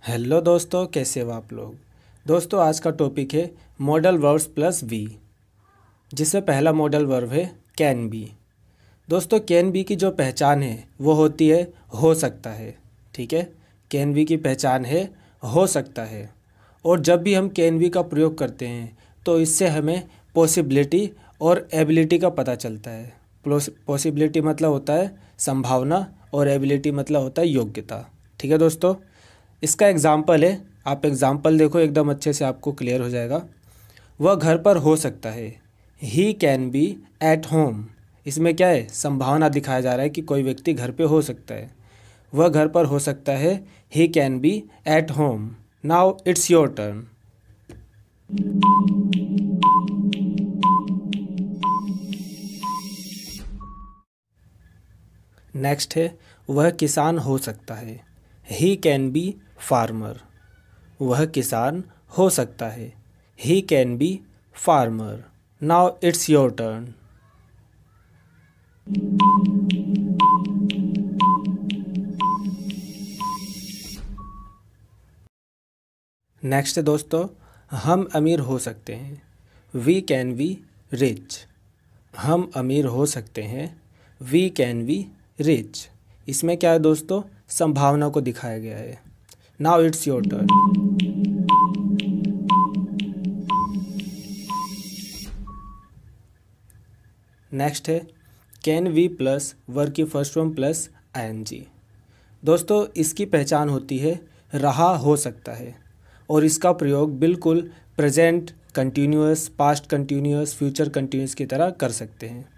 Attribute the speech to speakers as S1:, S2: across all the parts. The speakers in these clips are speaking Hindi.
S1: हेलो दोस्तों, कैसे हो आप लोग। दोस्तों आज का टॉपिक है मॉडल वर्ब्स प्लस वी, जिसमें पहला मॉडल वर्ब है कैन बी। दोस्तों कैन बी की जो पहचान है वो होती है हो सकता है। ठीक है, कैन बी की पहचान है हो सकता है। और जब भी हम कैन बी का प्रयोग करते हैं तो इससे हमें पॉसिबिलिटी और एबिलिटी का पता चलता है। पॉसिबिलिटी मतलब होता है संभावना और एबिलिटी मतलब होता है योग्यता। ठीक है दोस्तों, इसका एग्जाम्पल है, आप एग्जाम्पल देखो एकदम अच्छे से आपको क्लियर हो जाएगा। वह घर पर हो सकता है, he can B at home. इसमें क्या है, संभावना दिखाया जा रहा है कि कोई व्यक्ति घर पे हो सकता है। वह घर पर हो सकता है, he can B at home. Now it's your turn. Next है वह किसान हो सकता है, ही कैन बी फार्मर। वह किसान हो सकता है, he can B farmer. Now it's your turn. Next दोस्तों, हम अमीर हो सकते हैं, वी कैन बी रिच। हम अमीर हो सकते हैं, वी कैन बी रिच। इसमें क्या है दोस्तों, संभावना को दिखाया गया है। Now it's your turn. Next है कैन वी प्लस वर्ब की फर्स्ट फॉर्म प्लस आईएनजी। दोस्तों इसकी पहचान होती है रहा हो सकता है, और इसका प्रयोग बिल्कुल present continuous, past continuous, future continuous की तरह कर सकते हैं।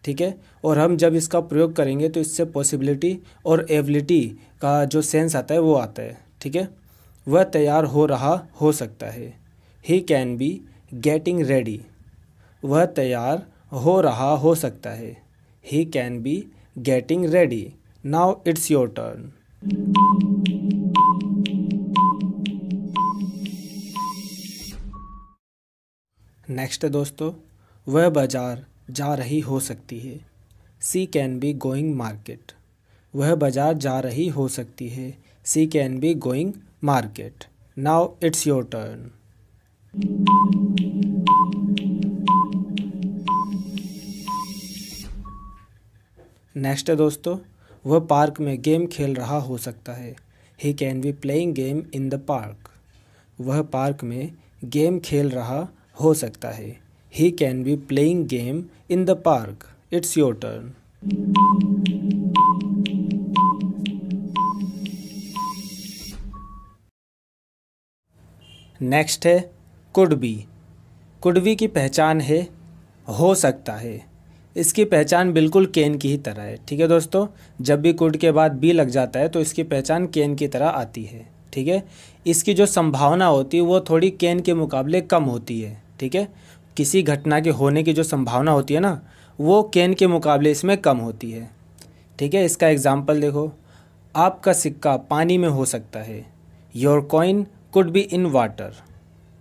S1: ठीक है, और हम जब इसका प्रयोग करेंगे तो इससे पॉसिबिलिटी और एबिलिटी का जो सेंस आता है वो आता है। ठीक है, वह तैयार हो रहा हो सकता है, he can be getting ready. वह तैयार हो रहा हो सकता है, he can be getting ready. Now it's your turn. Next दोस्तों, वह बाजार जा रही हो सकती है, she can be going market. वह बाजार जा रही हो सकती है, she can be going market. Now it's your turn. Next दोस्तों, वह पार्क में गेम खेल रहा हो सकता है, he can be playing game in the park. वह पार्क में गेम खेल रहा हो सकता है, he can be playing game in the park. It's your turn. Next है कुड बी। कुड बी की पहचान है हो सकता है। इसकी पहचान बिल्कुल कैन की ही तरह है। ठीक है दोस्तों, जब भी कुड के बाद बी लग जाता है तो इसकी पहचान कैन की तरह आती है। ठीक है, इसकी जो संभावना होती है वो थोड़ी कैन के मुकाबले कम होती है। ठीक है, किसी घटना के होने की जो संभावना होती है ना, वो कैन के मुकाबले इसमें कम होती है। ठीक है, इसका एग्जाम्पल देखो, आपका सिक्का पानी में हो सकता है, your coin could be in water.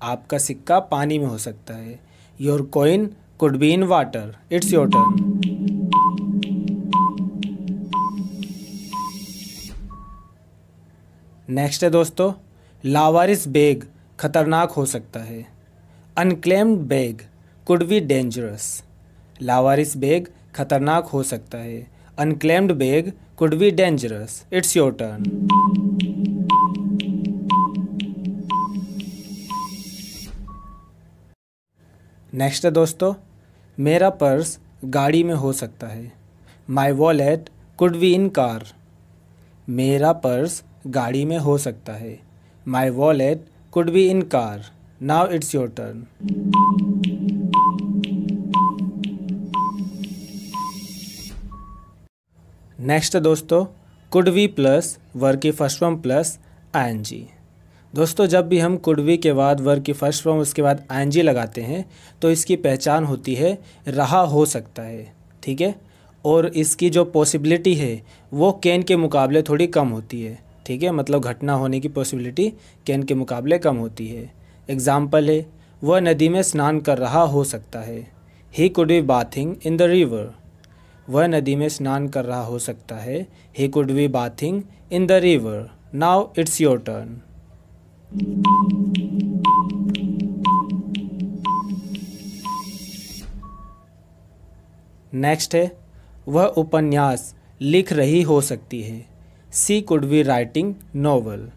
S1: आपका सिक्का पानी में हो सकता है, your coin could be in water. It's your turn. Next है दोस्तों, लावारिस बैग खतरनाक हो सकता है, unclaimed bag could be dangerous. Lawaris bag खतरनाक हो सकता है, unclaimed bag could be dangerous. It's your turn. Next है दोस्तों, मेरा पर्स गाड़ी में हो सकता है, my wallet could be in car. मेरा पर्स गाड़ी में हो सकता है, my wallet could be in car. Now it's your turn. Next दोस्तों, कुड बी प्लस वर्ब की फर्स्ट फॉर्म प्लस आईएनजी। दोस्तों जब भी हम कुड बी के बाद वर्ब की फर्स्ट फॉर्म उसके बाद आईएनजी लगाते हैं तो इसकी पहचान होती है रहा हो सकता है। ठीक है, और इसकी जो पॉसिबिलिटी है वो कैन के मुकाबले थोड़ी कम होती है। ठीक है, मतलब घटना होने की पॉसिबिलिटी कैन के मुकाबले कम होती है। एग्जाम्पल है, वह नदी में स्नान कर रहा हो सकता है, he could be bathing in the river. वह नदी में स्नान कर रहा हो सकता है, he could be bathing in the river. Now it's your turn. Next है वह उपन्यास लिख रही हो सकती है। She could be writing novel.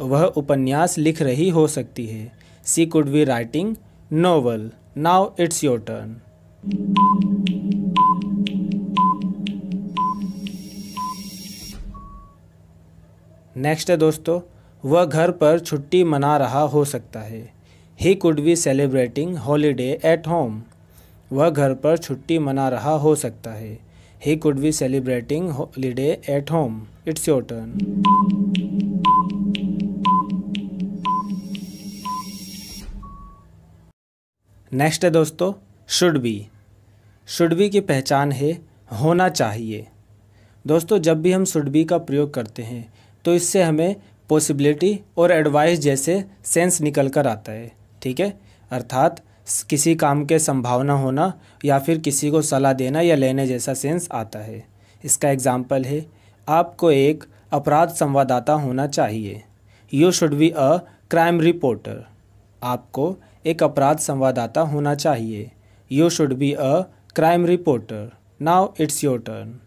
S1: वह उपन्यास लिख रही हो सकती है। She could be writing novel. Now it's your turn. Next है दोस्तों, वह घर पर छुट्टी मना रहा हो सकता है। He could be celebrating holiday eight home. वह घर पर छुट्टी मना रहा हो सकता है। He could be celebrating holiday at home. It's your turn. Next है दोस्तों, शुड बी। शुड बी की पहचान है होना चाहिए। दोस्तों जब भी हम शुड बी का प्रयोग करते हैं तो इससे हमें पॉसिबिलिटी और एडवाइस जैसे सेंस निकल कर आता है। ठीक है, अर्थात किसी काम के संभावना होना या फिर किसी को सलाह देना या लेने जैसा सेंस आता है। इसका एग्जाम्पल है, आपको एक अपराध संवाददाता होना चाहिए। You should be a crime reporter. आपको एक अपराध संवाददाता होना चाहिए। You should be a crime reporter. Now it's your turn.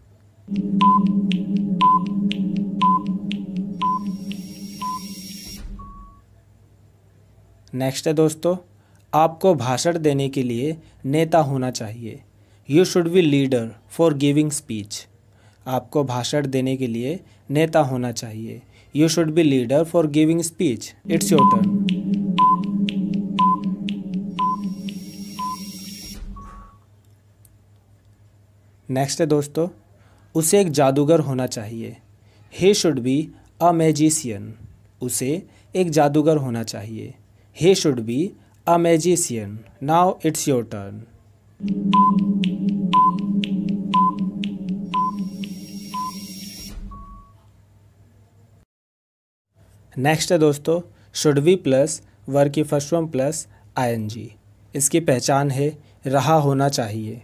S1: Next है दोस्तों, आपको भाषण देने के लिए नेता होना चाहिए। You should be leader for giving speech. आपको भाषण देने के लिए नेता होना चाहिए। You should be leader for giving speech. It's your turn. Next है दोस्तों, उसे एक जादूगर होना चाहिए। He should be a magician. उसे एक जादूगर होना चाहिए। He should be a magician. Now it's your turn. Next है दोस्तों, शुड बी प्लस वर्ब की फर्स्ट फॉर्म प्लस आईएनजी। इसकी पहचान है रहा होना चाहिए।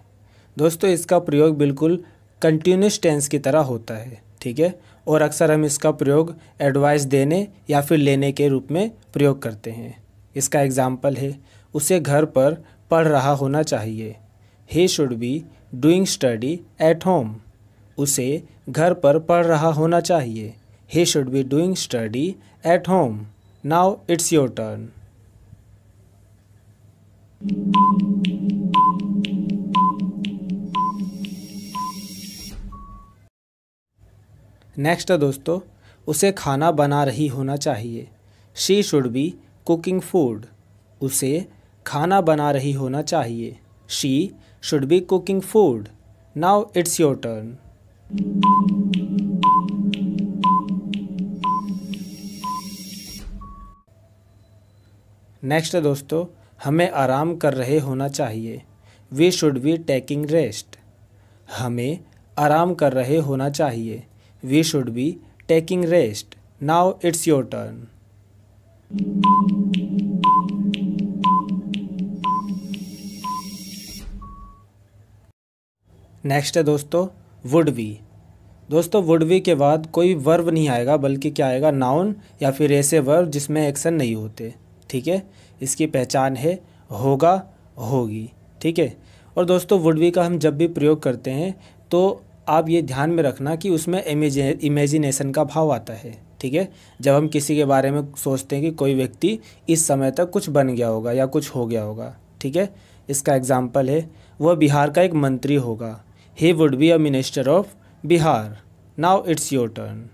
S1: दोस्तों इसका प्रयोग बिल्कुल कंटिन्यूस टेंस की तरह होता है। ठीक है, और अक्सर हम इसका प्रयोग एडवाइस देने या फिर लेने के रूप में प्रयोग करते हैं। इसका एग्जाम्पल है, उसे घर पर पढ़ रहा होना चाहिए। He should be doing study at home. उसे घर पर पढ़ रहा होना चाहिए। He should be doing study at home. Now it's your turn. Next है दोस्तों, उसे खाना बना रही होना चाहिए। She should be cooking food. उसे खाना बना रही होना चाहिए। She should be cooking food. Now it's your turn. Next है दोस्तों, हमें आराम कर रहे होना चाहिए। We should be taking rest. हमें आराम कर रहे होना चाहिए। We should be taking rest. Now it's your turn. Next है दोस्तों, वुड बी। दोस्तों वुड बी के बाद कोई वर्ब नहीं आएगा, बल्कि क्या आएगा, नाउन या फिर ऐसे वर्ब जिसमें एक्शन नहीं होते। ठीक है, इसकी पहचान है होगा, होगी। ठीक है, और दोस्तों वुड बी का हम जब भी प्रयोग करते हैं तो आप ये ध्यान में रखना कि उसमें इमेजिनेशन का भाव आता है। ठीक है, जब हम किसी के बारे में सोचते हैं कि कोई व्यक्ति इस समय तक कुछ बन गया होगा या कुछ हो गया होगा। ठीक है, इसका एग्जाम्पल है, वह बिहार का एक मंत्री होगा। He would be a minister of Bihar. Now it's your turn.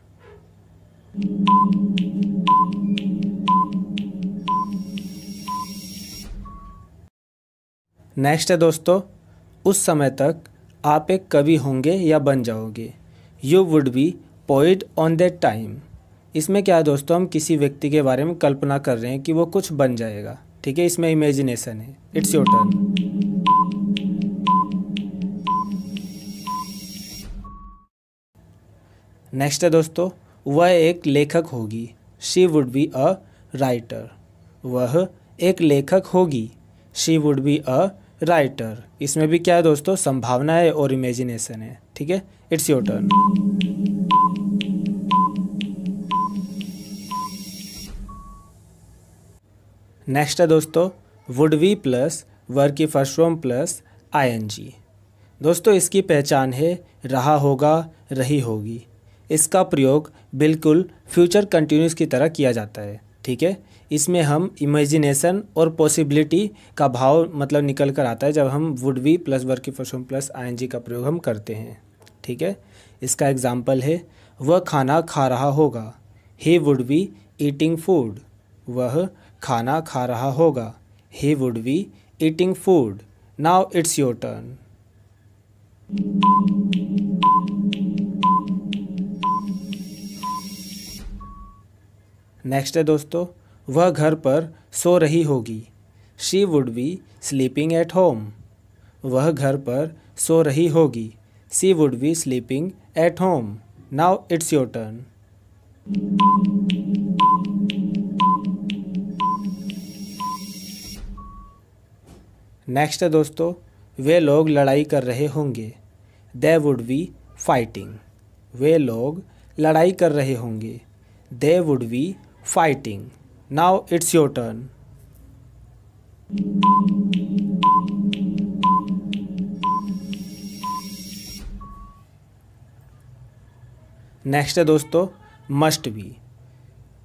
S1: Next है दोस्तों, उस समय तक आप एक कवि होंगे या बन जाओगे। You would be poet on that time. इसमें क्या है दोस्तों, हम किसी व्यक्ति के बारे में कल्पना कर रहे हैं कि वो कुछ बन जाएगा। ठीक है, इसमें इमेजिनेशन है। It's your turn. नेक्स्ट है दोस्तों, वह एक लेखक होगी। She would be a writer. वह एक लेखक होगी। She would be a writer. इसमें भी क्या है दोस्तों, संभावना है और इमेजिनेशन है। ठीक है, इट्स योर टर्न। नेक्स्ट है दोस्तों वुड बी प्लस वर्ब की फर्स्ट फॉर्म प्लस आईएनजी। दोस्तों इसकी पहचान है रहा होगा, रही होगी। इसका प्रयोग बिल्कुल फ्यूचर कंटिन्यूस की तरह किया जाता है। ठीक है, इसमें हम इमेजिनेशन और पॉसिबिलिटी का भाव मतलब निकल कर आता है जब हम वुड बी प्लस वर्ब की फर्स्ट फॉर्म प्लस आईएनजी का प्रयोग हम करते हैं। ठीक है, इसका एग्जाम्पल है वह खाना खा रहा होगा, he would be eating food. वह खाना खा रहा होगा, he would be eating food. Now it's your turn. Next है दोस्तों वह घर पर सो रही होगी, she would be sleeping at home. वह घर पर सो रही होगी, she would be sleeping at home. Now it's your turn. Next है दोस्तों वे लोग लड़ाई कर रहे होंगे, दे वुड बी फाइटिंग। वे लोग लड़ाई कर रहे होंगे, they would be fighting. Now it's your turn. Next है दोस्तों मस्ट बी।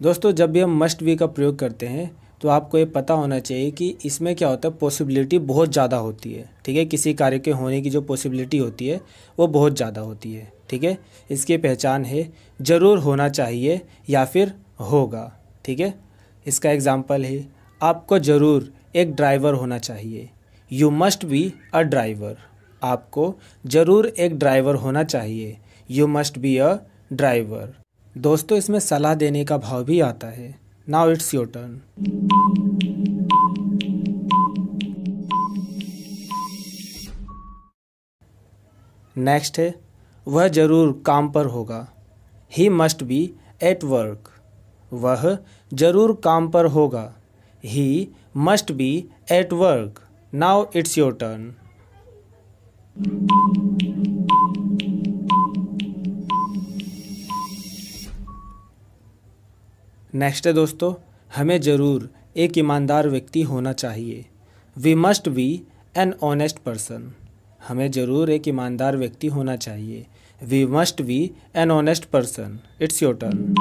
S1: दोस्तों जब भी हम मस्ट बी का प्रयोग करते हैं तो आपको ये पता होना चाहिए कि इसमें क्या होता है, पॉसिबिलिटी बहुत ज़्यादा होती है। ठीक है, किसी कार्य के होने की जो पॉसिबिलिटी होती है वो बहुत ज़्यादा होती है। ठीक है, इसकी पहचान है ज़रूर होना चाहिए या फिर होगा। ठीक है, इसका एग्जाम्पल है आपको ज़रूर एक ड्राइवर होना चाहिए, you must be a driver. आपको ज़रूर एक ड्राइवर होना चाहिए, you must be a driver. दोस्तों इसमें सलाह देने का भाव भी आता है। Now it's your turn. Next है वह ज़रूर काम पर होगा, ही मस्ट बी एट वर्क। वह ज़रूर काम पर होगा, ही must B at work. Now it's your turn. Next है दोस्तों हमें ज़रूर एक ईमानदार व्यक्ति होना चाहिए, we must be an honest person. हमें ज़रूर एक ईमानदार व्यक्ति होना चाहिए, we must be an honest person. It's your turn.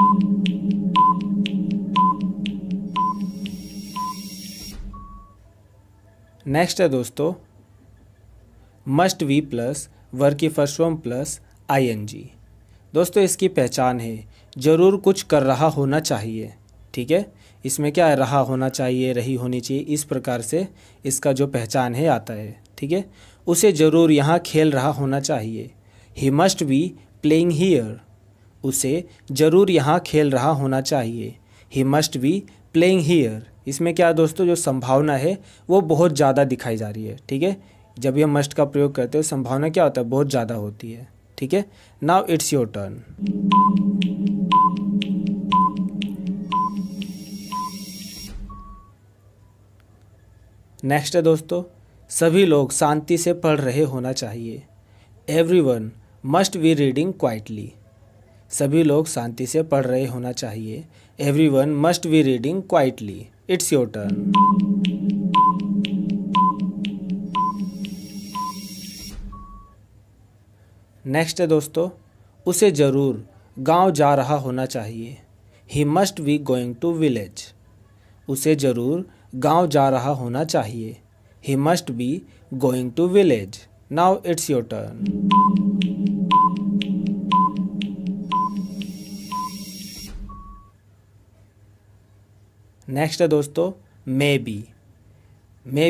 S1: Next है दोस्तों मस्ट बी प्लस वर्ब की फर्स्ट फॉर्म प्लस आईएनजी। दोस्तों इसकी पहचान है ज़रूर कुछ कर रहा होना चाहिए। ठीक है, इसमें क्या है, रहा होना चाहिए, रही होनी चाहिए, इस प्रकार से इसका जो पहचान है आता है। ठीक है, उसे ज़रूर यहाँ खेल रहा होना चाहिए, he must be playing here. उसे ज़रूर यहाँ खेल रहा होना चाहिए, he must be playing here. इसमें क्या दोस्तों जो संभावना है वो बहुत ज़्यादा दिखाई जा रही है। ठीक है, जब ये मस्ट का प्रयोग करते हो संभावना क्या होता है, बहुत ज़्यादा होती है। ठीक है, now it's your turn. Next है दोस्तों सभी लोग शांति से पढ़ रहे होना चाहिए, everyone must be reading quietly. सभी लोग शांति से पढ़ रहे होना चाहिए, everyone must be reading quietly. It's your turn. Next है दोस्तों उसे ज़रूर गांव जा रहा होना चाहिए, he must be going to village. उसे ज़रूर गांव जा रहा होना चाहिए, he must be going to village. Now it's your turn. Next है दोस्तों मे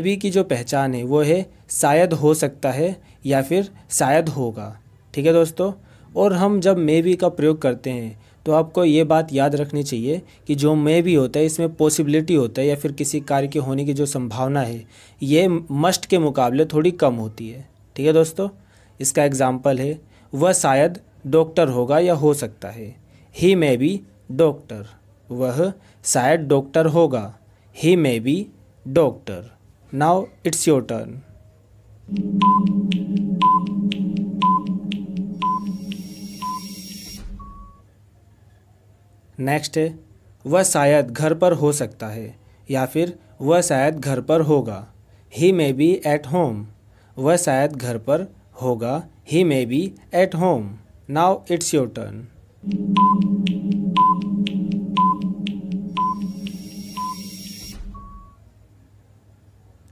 S1: बी की जो पहचान है वो है शायद हो सकता है या फिर शायद होगा। ठीक है दोस्तों, और हम जब मे बी का प्रयोग करते हैं तो आपको ये बात याद रखनी चाहिए कि जो मे बी होता है इसमें पॉसिबिलिटी होता है या फिर किसी कार्य के होने की जो संभावना है ये मस्ट के मुकाबले थोड़ी कम होती है। ठीक है दोस्तों, इसका एग्जाम्पल है वह शायद डॉक्टर होगा या हो सकता है, ही मे बी डॉक्टर। वह शायद डॉक्टर होगा, he may be doctor. Now it's your turn. Next है वह शायद घर पर हो सकता है या फिर वह शायद घर पर होगा। He may be at home, वह शायद घर पर होगा। He may be at home. Now it's your turn.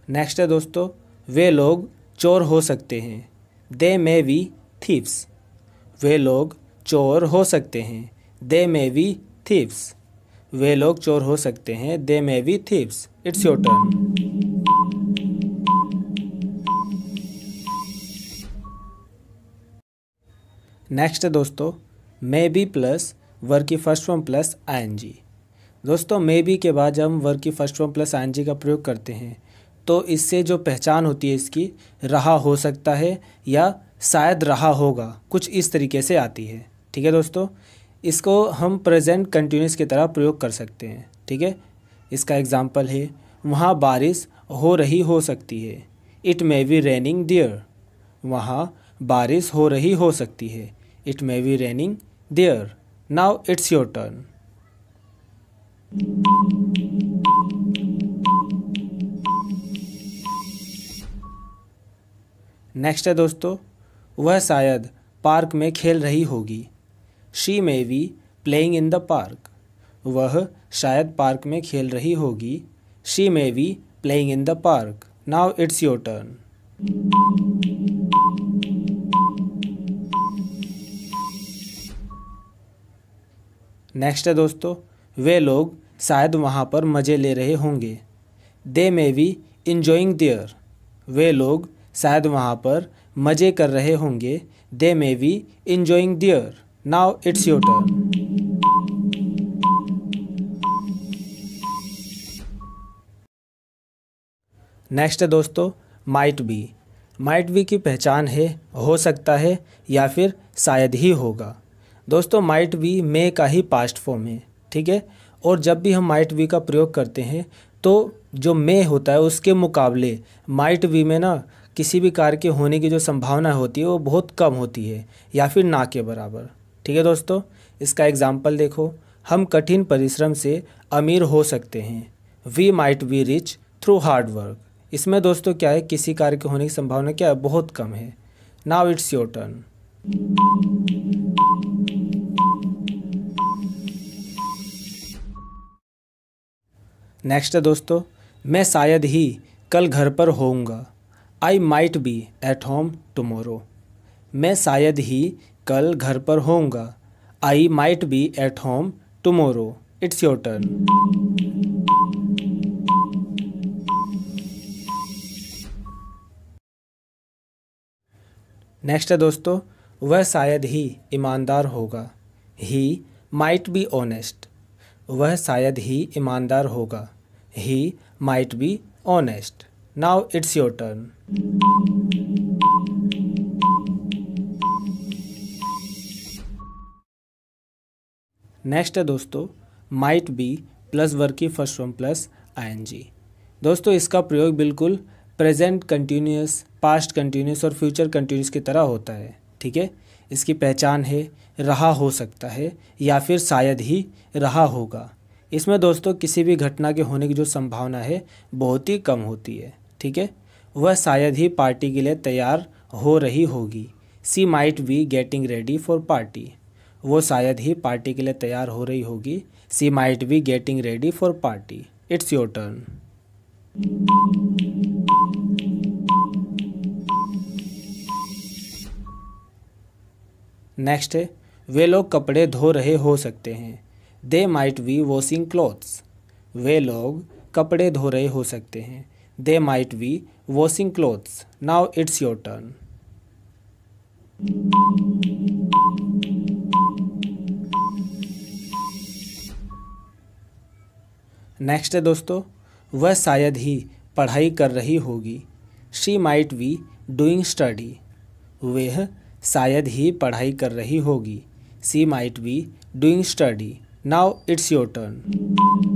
S1: Next है दोस्तों, वे लोग चोर हो सकते हैं। दे मे बी थीव्स, वे लोग चोर हो सकते हैं। दे मे बी थीव्स, वे लोग चोर हो सकते हैं। They may be thieves. It's your turn. Next है दोस्तों, मे बी प्लस वर्ब की फर्स्ट फॉर्म प्लस आईएनजी। दोस्तों मे बी के बाद जब हम वर्ब की फर्स्ट फॉर्म प्लस आईएनजी का प्रयोग करते हैं तो इससे जो पहचान होती है इसकी रहा हो सकता है या शायद रहा होगा, कुछ इस तरीके से आती है। ठीक है दोस्तों, इसको हम प्रेजेंट कंटिन्यूस की तरह प्रयोग कर सकते हैं। ठीक है, इसका एग्जाम्पल है वहाँ बारिश हो रही हो सकती है। It may be raining there, वहाँ बारिश हो रही हो सकती है। It may be raining there. Now it's your turn. Next है दोस्तों, वह शायद पार्क में खेल रही होगी। She may be playing in the park, वह शायद पार्क में खेल रही होगी। She may be playing in the park. Now it's your turn. Next है दोस्तों, वे लोग शायद वहाँ पर मज़े ले रहे होंगे। They may be enjoying there, वे लोग शायद वहाँ पर मज़े कर रहे होंगे। They may be enjoying there. Now it's your turn. Next है दोस्तों, माइट बी। माइट बी की पहचान है हो सकता है या फिर शायद ही होगा। दोस्तों माइट बी मे का ही पास्ट फॉर्म है। ठीक है, और जब भी हम माइट बी का प्रयोग करते हैं तो जो मे होता है उसके मुकाबले माइट बी में ना किसी भी कार्य के होने की जो संभावना होती है वो बहुत कम होती है या फिर ना के बराबर। ठीक है दोस्तों, इसका एग्जाम्पल देखो, हम कठिन परिश्रम से अमीर हो सकते हैं। We might be rich through hard work. इसमें दोस्तों क्या है, किसी कार्य के होने की संभावना क्या है, बहुत कम है। Now it's your turn. Next है दोस्तों, मैं शायद ही कल घर पर होऊंगा। I might be at home tomorrow, मैं शायद ही कल घर पर होऊंगा। I might be at home tomorrow. It's your turn. Next है दोस्तों, वह शायद ही ईमानदार होगा। ही माइट बी ऑनेस्ट, वह शायद ही ईमानदार होगा। He might be honest. Now it's your turn. Next है दोस्तों, माइट बी प्लस वर्ब की फर्स्ट फॉर्म प्लस आईएनजी। दोस्तों इसका प्रयोग बिल्कुल प्रेजेंट कंटिन्यूस, पास्ट कंटिन्यूस और फ्यूचर कंटिन्यूस की तरह होता है। ठीक है, इसकी पहचान है रहा हो सकता है या फिर शायद ही रहा होगा। इसमें दोस्तों किसी भी घटना के होने की जो संभावना है बहुत ही कम होती है। ठीक है, वह शायद ही पार्टी के लिए तैयार हो रही होगी। She might be getting ready for party, वो शायद ही पार्टी के लिए तैयार हो रही होगी। She might be getting ready for party. It's your turn. Next है, वे लोग कपड़े धो रहे हो सकते हैं। They might be washing clothes, वे लोग कपड़े धो रहे हो सकते हैं। They might be washing clothes. Now it's your turn. Next है दोस्तों, वह शायद ही पढ़ाई कर रही होगी। She might be doing study, वह शायद ही पढ़ाई कर रही होगी। She might be doing study. Now it's your turn.